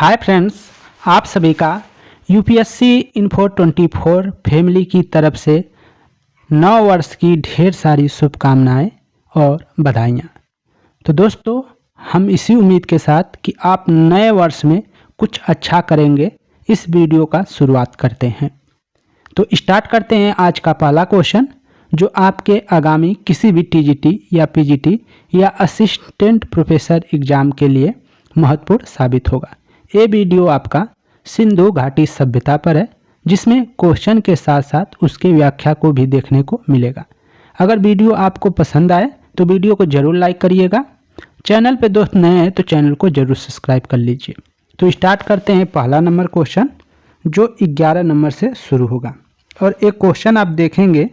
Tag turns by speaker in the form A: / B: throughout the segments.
A: Hi friends, आप सभी का यूपीएससी इन्फो 24 फैमिली की तरफ से नव वर्ष की ढेर सारी शुभकामनाएं और बधाइयाँ। तो दोस्तों, हम इसी उम्मीद के साथ कि आप नए वर्ष में कुछ अच्छा करेंगे, इस वीडियो का शुरुआत करते हैं। तो स्टार्ट करते हैं आज का पहला क्वेश्चन, जो आपके आगामी किसी भी टीजीटी या पीजीटी या असिस्टेंट प्रोफेसर एग्जाम के लिए महत्वपूर्ण साबित होगा। ये वीडियो आपका सिंधु घाटी सभ्यता पर है, जिसमें क्वेश्चन के साथ साथ उसके व्याख्या को भी देखने को मिलेगा। अगर वीडियो आपको पसंद आए तो वीडियो को जरूर लाइक करिएगा। चैनल पे दोस्त नए हैं तो चैनल को जरूर सब्सक्राइब कर लीजिए। तो स्टार्ट करते हैं पहला नंबर क्वेश्चन, जो 11 नंबर से शुरू होगा। और एक क्वेश्चन आप देखेंगे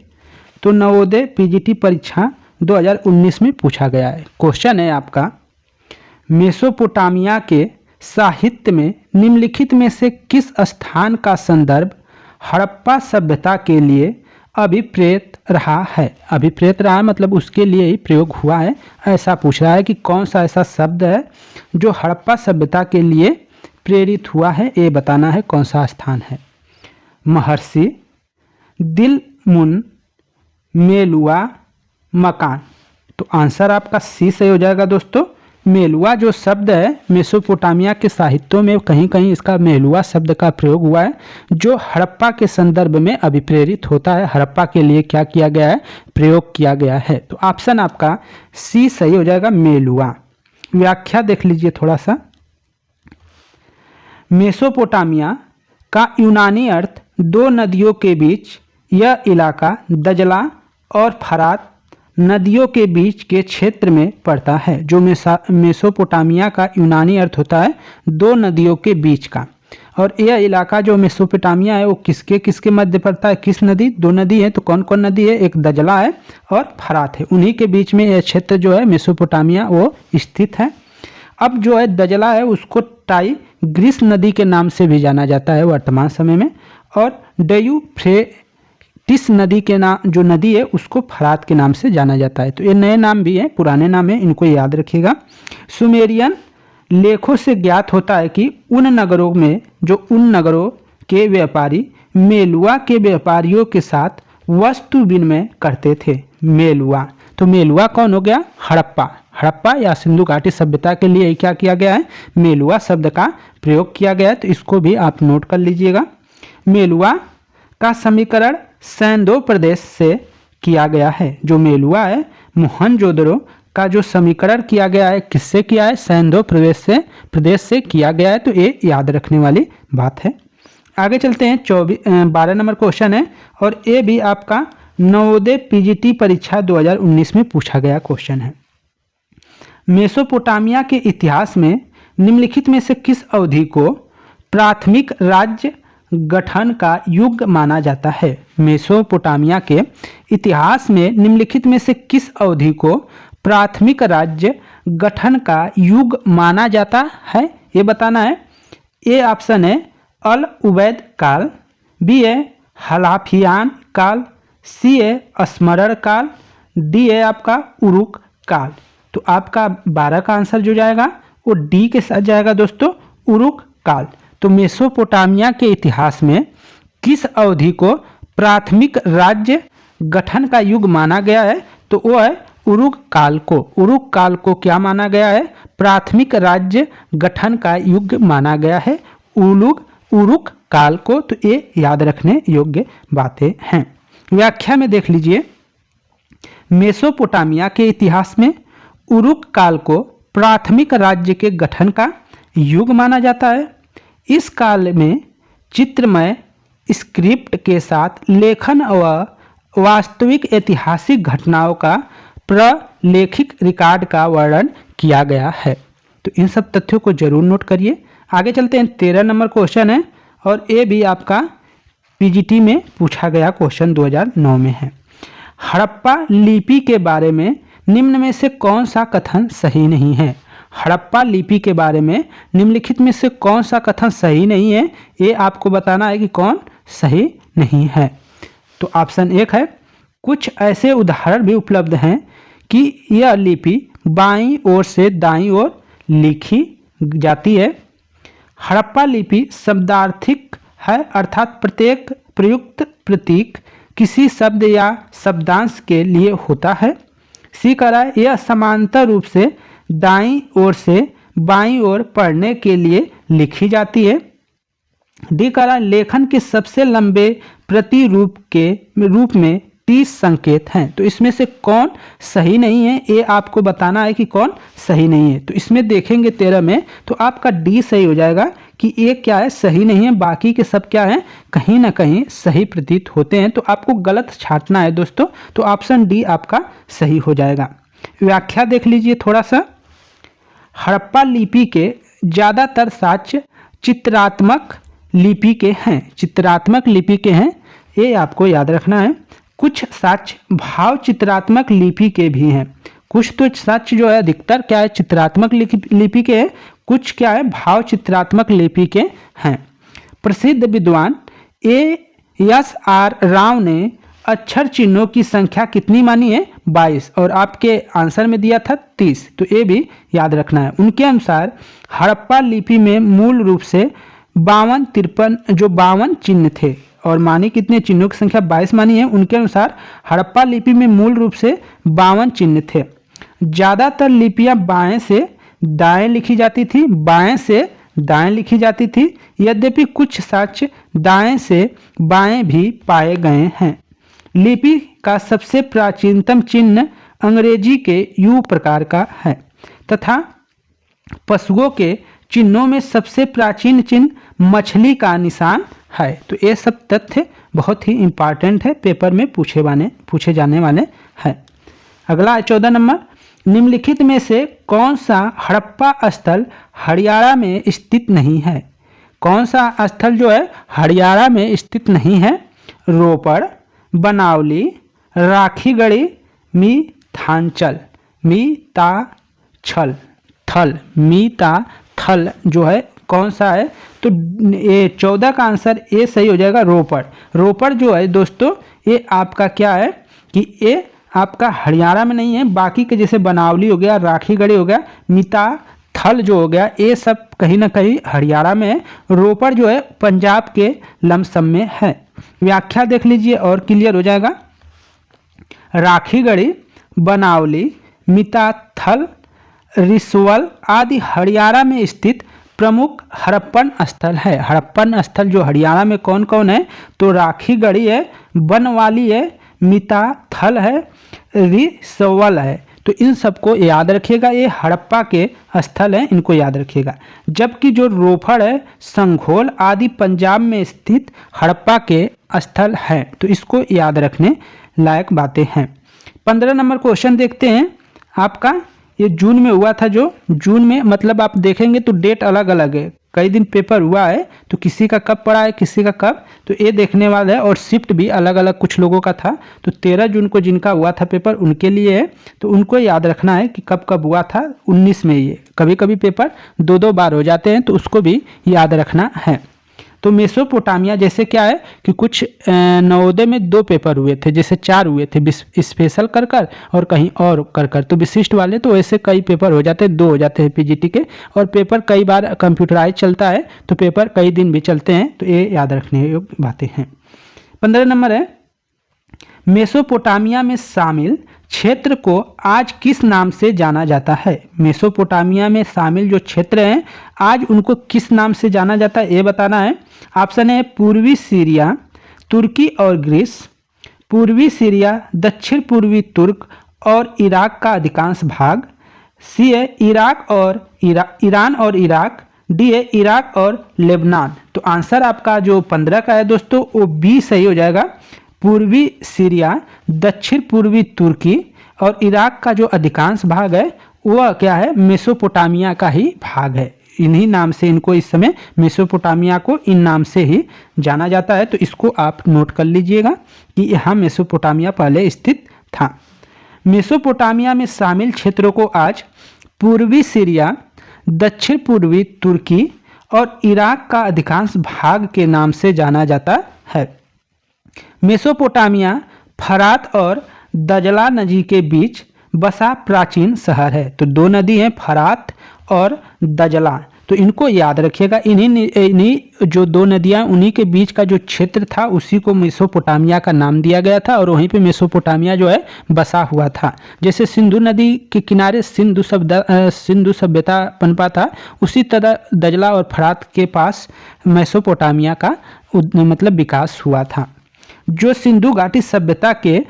A: तो नवोदय पीजीटी परीक्षा 2019 में पूछा गया है। क्वेश्चन है आपका, मेसोपोटामिया के साहित्य में निम्नलिखित में से किस स्थान का संदर्भ हड़प्पा सभ्यता के लिए अभिप्रेत रहा है? अभिप्रेत रहा है मतलब उसके लिए ही प्रयोग हुआ है, ऐसा पूछ रहा है कि कौन सा ऐसा शब्द है जो हड़प्पा सभ्यता के लिए प्रेरित हुआ है, ये बताना है कौन सा स्थान है। महर्षि, दिलमुन, मेलुआ, मकान। तो आंसर आपका सी सही हो जाएगा दोस्तों। मेलुआ जो शब्द है, मेसोपोटामिया के साहित्यों में कहीं कहीं इसका मेलुआ शब्द का प्रयोग हुआ है, जो हड़प्पा के संदर्भ में अभिप्रेरित होता है। हड़प्पा के लिए क्या किया गया है? प्रयोग किया गया है। तो ऑप्शन आपका सी सही हो जाएगा, मेलुआ। व्याख्या देख लीजिए थोड़ा सा। मेसोपोटामिया का यूनानी अर्थ दो नदियों के बीच, यह इलाका दजला और फरात नदियों के बीच के क्षेत्र में पड़ता है। जो मेसोपोटामिया का यूनानी अर्थ होता है दो नदियों के बीच का। और यह इलाका जो मेसोपोटामिया है वो किसके किसके मध्य पड़ता है? किस नदी? दो नदी है। तो कौन कौन नदी है? एक दजला है और फरात है। उन्हीं के बीच में यह क्षेत्र जो है मेसोपोटामिया वो स्थित है। अब जो है दजला है उसको टाइग्रिस नदी के नाम से भी जाना जाता है वर्तमान समय में, और यूफ्रेटिस नदी के नाम जो नदी है उसको फरात के नाम से जाना जाता है। तो ये नए नाम भी हैं, पुराने नाम है, इनको याद रखिएगा। सुमेरियन लेखों से ज्ञात होता है कि उन नगरों के व्यापारी मेलुआ के व्यापारियों के साथ वस्तु विनिमय करते थे। मेलुआ, तो मेलुआ कौन हो गया? हड़प्पा। हड़प्पा या सिंधु घाटी सभ्यता के लिए क्या किया गया है? मेलुआ शब्द का प्रयोग किया गया है। तो इसको भी आप नोट कर लीजिएगा। मेलुआ का समीकरण सैंदो प्रदेश से किया गया है। जो मेलुआ है, मोहनजोदड़ो का जो समीकरण किया गया है, किससे किया है? सैंदो प्रदेश से किया गया है। तो ये याद रखने वाली बात है। आगे चलते हैं। 12 नंबर क्वेश्चन है, और ये भी आपका नवोदय पीजीटी परीक्षा 2019 में पूछा गया क्वेश्चन है। मेसोपोटामिया के इतिहास में निम्नलिखित में से किस अवधि को प्राथमिक राज्य गठन का युग माना जाता है? मेसोपोटामिया के इतिहास में निम्नलिखित में से किस अवधि को प्राथमिक राज्य गठन का युग माना जाता है, ये बताना है। ए ऑप्शन है अल उबैद काल, बी है हलाफियान काल, सी है स्मरण काल, डी है आपका उरुक काल। तो आपका 12 का आंसर जो जाएगा वो डी के साथ जाएगा दोस्तों, उरुक काल। तो मेसोपोटामिया के इतिहास में किस अवधि को प्राथमिक राज्य गठन का युग माना गया है? तो वो है उरुक काल को। उरुक काल को क्या माना गया है? प्राथमिक राज्य गठन का युग माना गया है, उरुक काल को। तो ये याद रखने योग्य बातें हैं। व्याख्या में देख लीजिए। मेसोपोटामिया के इतिहास में उरुक काल को प्राथमिक राज्य के गठन का युग माना जाता है। इस काल में चित्रमय स्क्रिप्ट के साथ लेखन व वास्तविक ऐतिहासिक घटनाओं का प्रलेखित रिकॉर्ड का वर्णन किया गया है। तो इन सब तथ्यों को जरूर नोट करिए। आगे चलते हैं। 13 नंबर क्वेश्चन है, और ये भी आपका पीजीटी में पूछा गया क्वेश्चन 2009 में है। हड़प्पा लिपि के बारे में निम्न में से कौन सा कथन सही नहीं है? हड़प्पा लिपि के बारे में निम्नलिखित में से कौन सा कथन सही नहीं है, ये आपको बताना है कि कौन सही नहीं है। तो ऑप्शन 1 है, कुछ ऐसे उदाहरण भी उपलब्ध हैं कि यह लिपि बाईं ओर से दाईं ओर लिखी जाती है। हड़प्पा लिपि शब्दार्थिक है, अर्थात प्रत्येक प्रयुक्त प्रतीक किसी शब्द या शब्दांश के लिए होता है। सी कह रहा है यह समांतर रूप से दाईं ओर से बाईं ओर पढ़ने के लिए लिखी जाती है। डी कह रहा है लेखन के सबसे लंबे प्रतिरूप के रूप में 30 संकेत हैं। तो इसमें से कौन सही नहीं है, ये आपको बताना है कि कौन सही नहीं है। तो इसमें देखेंगे 13 में तो आपका डी सही हो जाएगा कि ये क्या है, सही नहीं है, बाकी के सब क्या है, कहीं ना कहीं सही प्रतीत होते हैं। तो आपको गलत छांटना है दोस्तों, तो ऑप्शन डी आपका सही हो जाएगा। व्याख्या देख लीजिए थोड़ा सा। हड़प्पा लिपि के ज़्यादातर साक्ष्य चित्रात्मक लिपि के हैं, चित्रात्मक लिपि के हैं, ये आपको याद रखना है। कुछ साक्ष्य भाव चित्रात्मक लिपि के भी हैं। कुछ तो साक्ष्य जो है अधिकतर क्या है, चित्रात्मक लिपि के हैं, कुछ क्या है, भाव चित्रात्मक लिपि के हैं। प्रसिद्ध विद्वान A.S.R. राव ने अक्षर चिन्हों की संख्या कितनी मानी है, 22, और आपके आंसर में दिया था 30, तो ये भी याद रखना है। उनके अनुसार हड़प्पा लिपि में मूल रूप से 52 चिन्ह थे, और मानी कितने, चिन्हों की संख्या 22 मानी है। उनके अनुसार हड़प्पा लिपि में मूल रूप से 52 चिन्ह थे। ज़्यादातर लिपियां बाएं से दाएं लिखी जाती थी, बाएं से दाएं लिखी जाती थी, यद्यपि कुछ साक्ष्य दाएं से बाएं भी पाए गए हैं। लिपि का सबसे प्राचीनतम चिन्ह अंग्रेजी के यू प्रकार का है तथा पशुओं के चिन्हों में सबसे प्राचीन चिन्ह मछली का निशान है। तो ये सब तथ्य बहुत ही इम्पॉर्टेंट है, पेपर में पूछे जाने वाले हैं। अगला है 14 नंबर। निम्नलिखित में से कौन सा हड़प्पा स्थल हरियाणा में स्थित नहीं है? कौन सा स्थल जो है हरियाणा में स्थित नहीं है? रोपड़, बनावली, राखीगढ़ी, मीतांचल, मीताथल जो है कौन सा है? तो ये 14 का आंसर ए सही हो जाएगा, रोपड़। रोपड़ जो है दोस्तों ये आपका क्या है कि ये आपका हरियाणा में नहीं है, बाकी के जैसे बनावली हो गया, राखीगढ़ी हो गया, मीताथल जो हो गया, ये सब कहीं ना कहीं हरियाणा में है। रोपड़ जो है पंजाब के लमसम में है। व्याख्या देख लीजिए और क्लियर हो जाएगा। राखीगढ़ी, बनावली, मीताथल, रिसवल आदि हरियाणा में स्थित प्रमुख हड़प्पन स्थल है। हड़प्पन स्थल जो हरियाणा में कौन कौन है? तो राखीगढ़ी है, बनवाली है, मीताथल है, रिसवल है। तो इन सबको याद रखिएगा, ये हड़प्पा के स्थल हैं, इनको याद रखिएगा। जबकि जो रोपड़ है, संघोल आदि पंजाब में स्थित हड़प्पा के स्थल हैं, तो इसको याद रखने लायक बातें हैं। 15 नंबर क्वेश्चन देखते हैं आपका। ये जून में हुआ था, जो जून में मतलब आप देखेंगे तो डेट अलग अलग है, कई दिन पेपर हुआ है, तो किसी का कब पड़ा है, किसी का कब, तो ये देखने वाला है। और शिफ्ट भी अलग अलग कुछ लोगों का था, तो 13 जून को जिनका हुआ था पेपर उनके लिए है, तो उनको याद रखना है कि कब कब हुआ था। 19 में ये कभी कभी पेपर 2-2 बार हो जाते हैं, तो उसको भी याद रखना है। तो मेसोपोटामिया जैसे क्या है कि कुछ नवोदय में 2 पेपर हुए थे, जैसे 4 हुए थे स्पेशल कर और कहीं और कर। तो विशिष्ट वाले तो ऐसे कई पेपर हो जाते हैं, 2 हो जाते हैं पीजीटी के, और पेपर कई बार कंप्यूटराइज चलता है, तो पेपर कई दिन भी चलते हैं, तो ये याद रखने योग्य बातें हैं। 15 नंबर है, मेसोपोटामिया में शामिल क्षेत्र को आज किस नाम से जाना जाता है? मेसोपोटामिया में शामिल जो क्षेत्र हैं आज उनको किस नाम से जाना जाता है, ये बताना है। ऑप्शन है पूर्वी सीरिया, तुर्की और ग्रीस, पूर्वी सीरिया, दक्षिण पूर्वी तुर्क और इराक का अधिकांश भाग, सी है इराक और ईरान और इराक, डी है इराक और लेबनान। तो आंसर आपका जो 15 का है दोस्तों वो बी सही हो जाएगा। पूर्वी सीरिया, दक्षिण पूर्वी तुर्की और इराक का जो अधिकांश भाग है वह क्या है, मेसोपोटामिया का ही भाग है। इन्हीं नाम से इनको इस समय मेसोपोटामिया को इन नाम से ही जाना जाता है। तो इसको आप नोट कर लीजिएगा कि यहाँ मेसोपोटामिया पहले स्थित था। मेसोपोटामिया में शामिल क्षेत्रों को आज पूर्वी सीरिया, दक्षिण पूर्वी तुर्की और इराक का अधिकांश भाग के नाम से जाना जाता है। मेसोपोटामिया फरात और दजला नदी के बीच बसा प्राचीन शहर है। तो 2 नदी हैं, फरात और दजला। तो इनको याद रखिएगा। इन्हीं जो दो नदियाँ उन्हीं के बीच का जो क्षेत्र था उसी को मेसोपोटामिया का नाम दिया गया था और वहीं पे मेसोपोटामिया जो है बसा हुआ था। जैसे सिंधु नदी के किनारे सिंधु सभ्यता पनपा था, उसी तरह दजला और फरात के पास मेसोपोटामिया का मतलब विकास हुआ था, जो सिंधु घाटी सभ्यता के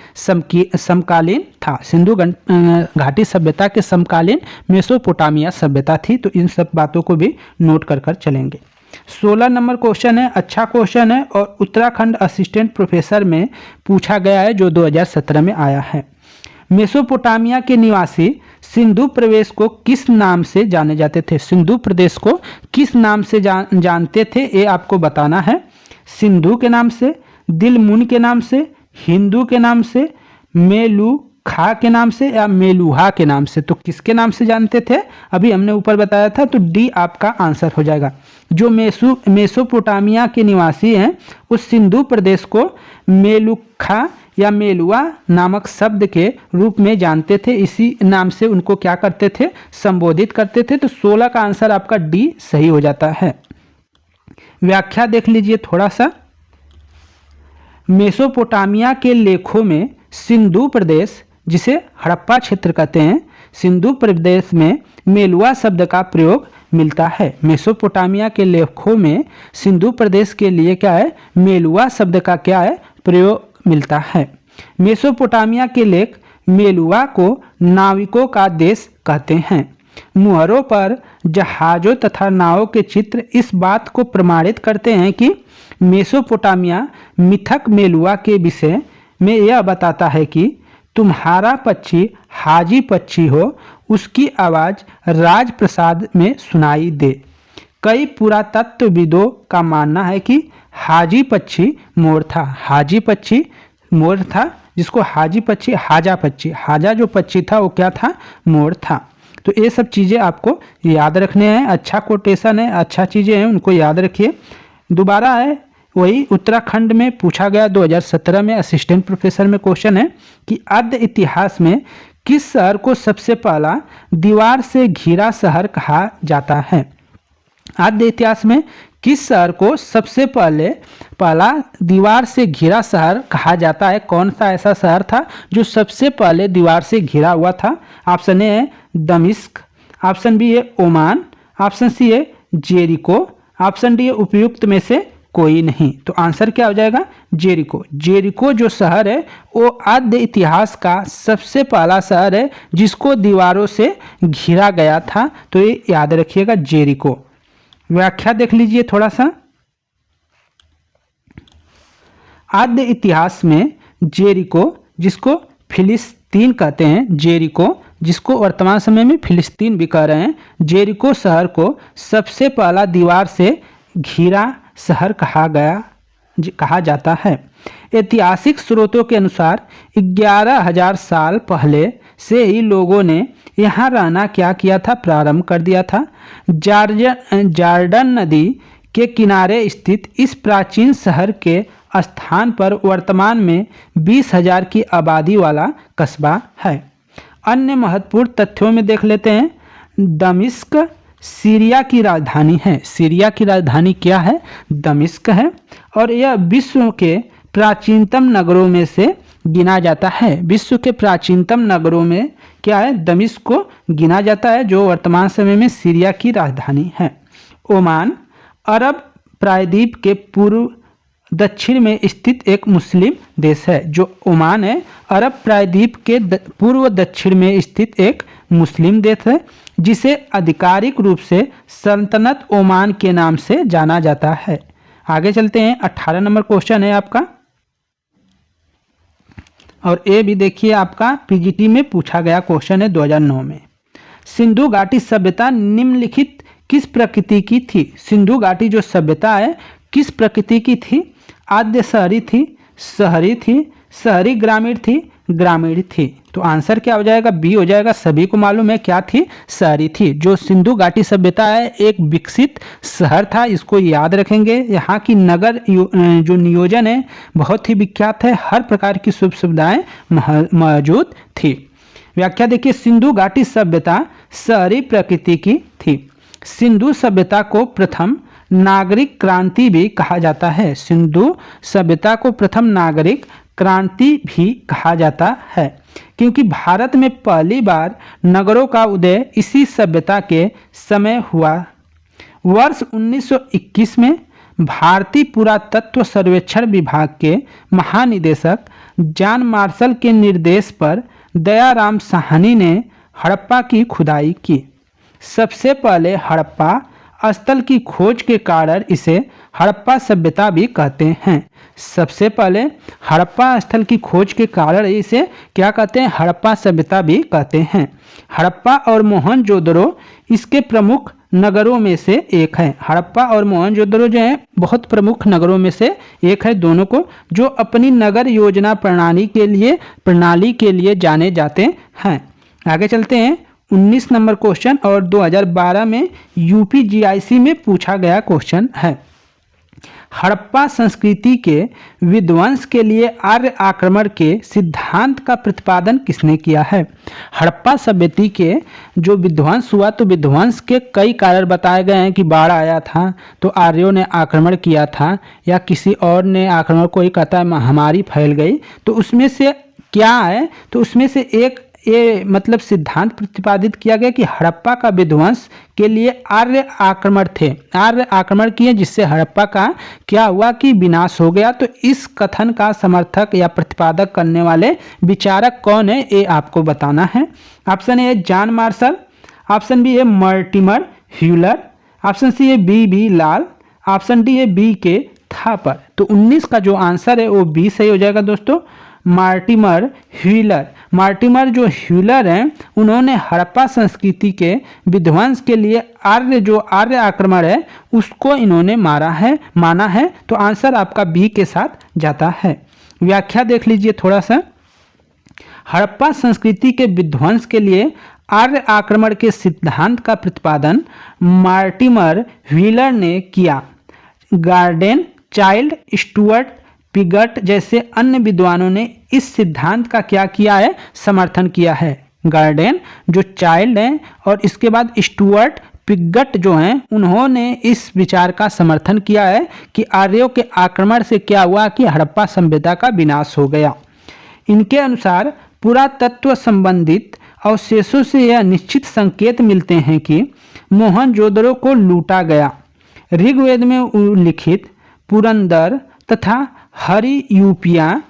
A: समकालीन था। सिंधु घाटी सभ्यता के समकालीन मेसोपोटामिया सभ्यता थी। तो इन सब बातों को भी नोट कर चलेंगे। 16 नंबर क्वेश्चन है, अच्छा क्वेश्चन है और उत्तराखंड असिस्टेंट प्रोफेसर में पूछा गया है, जो 2017 में आया है। मेसोपोटामिया के निवासी सिंधु प्रदेश को किस नाम से जाने जाते थे? सिंधु प्रदेश को किस नाम से जानते थे, ये आपको बताना है। सिंधु के नाम से, दिलमुन के नाम से, हिंदू के नाम से, मेलुखा के नाम से या मेलुहा के नाम से? तो किसके नाम से जानते थे अभी हमने ऊपर बताया था, तो डी आपका आंसर हो जाएगा। जो मेसोपोटामिया के निवासी हैं उस सिंधु प्रदेश को मेलुखा या मेलुआ नामक शब्द के रूप में जानते थे, इसी नाम से उनको क्या करते थे, संबोधित करते थे। तो 16 का आंसर आपका डी सही हो जाता है। व्याख्या देख लीजिए थोड़ा सा। मेसोपोटामिया के लेखों में सिंधु प्रदेश, जिसे हड़प्पा क्षेत्र कहते हैं, सिंधु प्रदेश में मेलुआ शब्द का प्रयोग मिलता है। मेसोपोटामिया के लेखों में सिंधु प्रदेश के लिए क्या है, मेलुआ शब्द का क्या है, प्रयोग मिलता है। मेसोपोटामिया के लेख मेलुआ को नाविकों का देश कहते हैं। मुहरों पर जहाज़ों तथा नावों के चित्र इस बात को प्रमाणित करते हैं कि मेसोपोटामिया मिथक मेलुआ के विषय में यह बताता है कि तुम्हारा पक्षी हाजी पक्षी हो, उसकी आवाज़ राजप्रसाद में सुनाई दे। कई पुरातत्वविदों का मानना है कि हाजी पक्षी मोर था। हाजी पक्षी मोर था, जिसको हाजी पक्षी, हाजा पक्षी, हाजा जो पक्षी था वो क्या था, मोर था। तो ये सब चीज़ें आपको याद रखने हैं। अच्छा कोटेशन है, अच्छा चीज़ें हैं, उनको याद रखिए। दोबारा है वही उत्तराखंड में पूछा गया 2017 में असिस्टेंट प्रोफेसर में क्वेश्चन है कि आद्य इतिहास में किस शहर को सबसे पहला दीवार से घिरा शहर कहा जाता है? आद्य इतिहास में किस शहर को सबसे पहला दीवार से घिरा शहर कहा जाता है? कौन सा ऐसा शहर था जो सबसे पहले दीवार से घिरा हुआ था? ऑप्शन ए है दमिश्क, ऑप्शन बी है ओमान, ऑप्शन सी है जेरिको, ऑप्शन डी है उपयुक्त में से कोई नहीं। तो आंसर क्या हो जाएगा, जेरिको। जेरिको जो शहर है वो आद्य इतिहास का सबसे पहला शहर है जिसको दीवारों से घिरा गया था। तो ये याद रखिएगा, जेरिको। व्याख्या देख लीजिए थोड़ा सा। आद्य इतिहास में जेरिको, जिसको फिलिस्तीन कहते हैं, जेरिको जिसको वर्तमान समय में फिलिस्तीन भी कह रहे हैं, जेरिको शहर को सबसे पहला दीवार से घिरा शहर कहा जाता है। ऐतिहासिक स्रोतों के अनुसार 11,000 साल पहले से ही लोगों ने यहाँ रहना क्या किया था, प्रारंभ कर दिया था। जॉर्डन नदी के किनारे स्थित इस प्राचीन शहर के स्थान पर वर्तमान में 20,000 की आबादी वाला कस्बा है। अन्य महत्वपूर्ण तथ्यों में देख लेते हैं। दमिश्क सीरिया की राजधानी है। सीरिया की राजधानी क्या है, दमिश्क है। और यह विश्व के प्राचीनतम नगरों में से गिना जाता है। विश्व के प्राचीनतम नगरों में क्या है, दमिश्क को गिना जाता है, जो वर्तमान समय में सीरिया की राजधानी है। ओमान अरब प्रायद्वीप के पूर्व दक्षिण में स्थित एक मुस्लिम देश है। जो ओमान है अरब प्रायद्वीप के पूर्व दक्षिण में स्थित एक मुस्लिम देश है, जिसे आधिकारिक रूप से सल्तनत ओमान के नाम से जाना जाता है। आगे चलते हैं। 18 नंबर क्वेश्चन है आपका, और ये भी देखिए आपका पीजीटी में पूछा गया क्वेश्चन है 2009 में। सिंधु घाटी सभ्यता निम्नलिखित किस प्रकृति की थी? सिंधु घाटी जो सभ्यता है किस प्रकृति की थी? आद्य शहरी थी, शहरी थी, शहरी ग्रामीण थी, ग्रामीण थी। तो आंसर क्या हो जाएगा, बी हो जाएगा। सभी को मालूम है क्या थी, शहरी थी। जो सिंधु घाटी सभ्यता है एक विकसित शहर था, इसको याद रखेंगे। यहाँ की नगर जो नियोजन है बहुत ही विख्यात है, हर प्रकार की सुख सुविधाएं मौजूद थी। व्याख्या देखिए, सिंधु घाटी सभ्यता शहरी प्रकृति की थी। सिंधु सभ्यता को प्रथम नागरिक क्रांति भी कहा जाता है। सिंधु सभ्यता को प्रथम नागरिक क्रांति भी कहा जाता है, क्योंकि भारत में पहली बार नगरों का उदय इसी सभ्यता के समय हुआ। वर्ष 1921 में भारतीय पुरातत्व सर्वेक्षण विभाग के महानिदेशक जॉन मार्शल के निर्देश पर दयाराम साहनी ने हड़प्पा की खुदाई की। सबसे पहले हड़प्पा स्थल की खोज के कारण इसे हड़प्पा सभ्यता भी कहते हैं। सबसे पहले हड़प्पा स्थल की खोज के कारण इसे क्या कहते हैं? हड़प्पा सभ्यता भी कहते हैं। हड़प्पा और मोहनजोदड़ो इसके प्रमुख नगरों में से एक है। हड़प्पा और मोहनजोदड़ो जो है बहुत प्रमुख नगरों में से एक है, दोनों को, जो अपनी नगर योजना प्रणाली के लिए जाने जाते हैं। आगे चलते हैं। 19 नंबर क्वेश्चन और 2012 में यूपीजीआईसी में पूछा गया क्वेश्चन है। हड़प्पा संस्कृति के विध्वंस के लिए आर्य आक्रमण के सिद्धांत का प्रतिपादन किसने किया है? हड़प्पा सभ्यता के जो विध्वंस हुआ, तो विध्वंस के कई कारण बताए गए हैं कि बाढ़ आया था तो आर्यों ने आक्रमण किया था, या किसी और ने आक्रमण, कोई कहता है महामारी फैल गई। तो उसमें से क्या है? तो उसमें से एक ये मतलब सिद्धांत प्रतिपादित किया गया कि हड़प्पा का विध्वंस के लिए आर्य आक्रमण थे, आर्य आक्रमण किए, जिससे हड़प्पा का क्या हुआ कि विनाश हो गया। तो इस कथन का समर्थक या प्रतिपादक करने वाले विचारक कौन है, ये आपको बताना है। Option A John Marshall, option B है मॉर्टिमर ह्यूलर, ऑप्शन सी है बी लाल, ऑप्शन डी है बी के थापर। तो 19 का जो आंसर है वो बी सही हो जाएगा दोस्तों, मॉर्टिमर ह्यूलर। मॉर्टिमर जो ह्यूलर हैं, उन्होंने हड़प्पा संस्कृति के विध्वंस के लिए आर्य आक्रमण है उसको इन्होंने माना है। तो आंसर आपका बी के साथ जाता है। व्याख्या देख लीजिए थोड़ा सा। हड़प्पा संस्कृति के विध्वंस के लिए आर्य आक्रमण के सिद्धांत का प्रतिपादन मॉर्टिमर ह्यूलर ने किया। गार्डेन, चाइल्ड, स्टुअर्ट, पिगट जैसे अन्य विद्वानों ने इस सिद्धांत का क्या किया है? समर्थन किया है। गार्डेन जो चाइल्ड हैं और इसके बाद स्टुअर्ट, पिगट जो हैं, उन्होंने इस विचार का समर्थन किया है कि आर्यों के आक्रमण से क्या हुआ कि हड़प्पा सभ्यता का विनाश हो गया। इनके अनुसार पुरातत्व संबंधित अवशेषों से यह निश्चित संकेत मिलते हैं कि मोहनजोदड़ो को लूटा गया। ऋग्वेद में उल्लिखित पुरंदर तथा हरियूपिया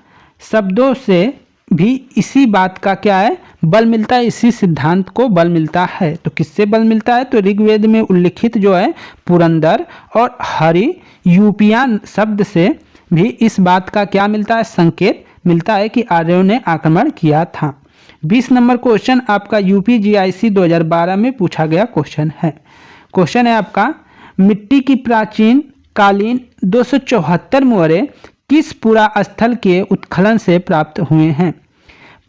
A: शब्दों से भी इसी बात का क्या है? बल मिलता है, इसी सिद्धांत को बल मिलता है। तो किससे बल मिलता है? तो ऋग्वेद में उल्लिखित जो है पुरंदर और हरियूपिया शब्द से भी इस बात का क्या मिलता है? संकेत मिलता है कि आर्यों ने आक्रमण किया था। 20 नंबर क्वेश्चन आपका यूपीजीआईसी 2012 में पूछा गया क्वेश्चन है। क्वेश्चन है आपका, मिट्टी की प्राचीन कालीन 274 मुहरे किस पुरा स्थल के उत्खनन से प्राप्त हुए हैं?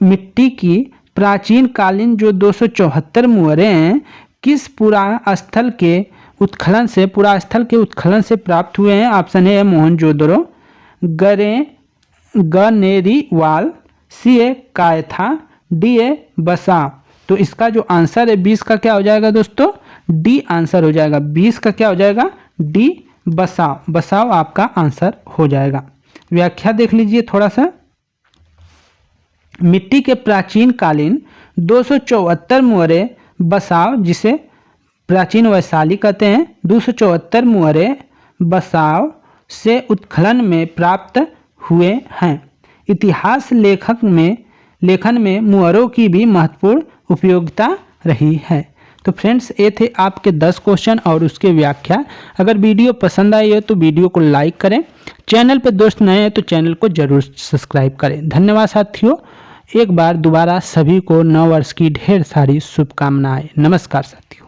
A: मिट्टी की प्राचीन कालीन जो 274 मुहरे हैं, किस पुरा स्थल के उत्खनन से प्राप्त हुए हैं? Option A Mohenjodaro, Ganeriwala, C a Kayatha, D a बसाव। तो इसका जो आंसर है 20 का क्या हो जाएगा दोस्तों? डी आंसर हो जाएगा। 20 का क्या हो जाएगा? डी बसाव आपका आंसर हो जाएगा। व्याख्या देख लीजिए थोड़ा सा। मिट्टी के प्राचीन कालीन 274 मुहरे बसाव, जिसे प्राचीन वैशाली कहते हैं, 274 मुहरे बसाव से उत्खनन में प्राप्त हुए हैं। इतिहास लेखन में मुहरों की भी महत्वपूर्ण उपयोगिता रही है। तो फ्रेंड्स, ये थे आपके 10 क्वेश्चन और उसके व्याख्या। अगर वीडियो पसंद आई है तो वीडियो को लाइक करें। चैनल पर दोस्त नए हैं तो चैनल को जरूर सब्सक्राइब करें। धन्यवाद साथियों। एक बार दोबारा सभी को नव वर्ष की ढेर सारी शुभकामनाएं। नमस्कार साथियों।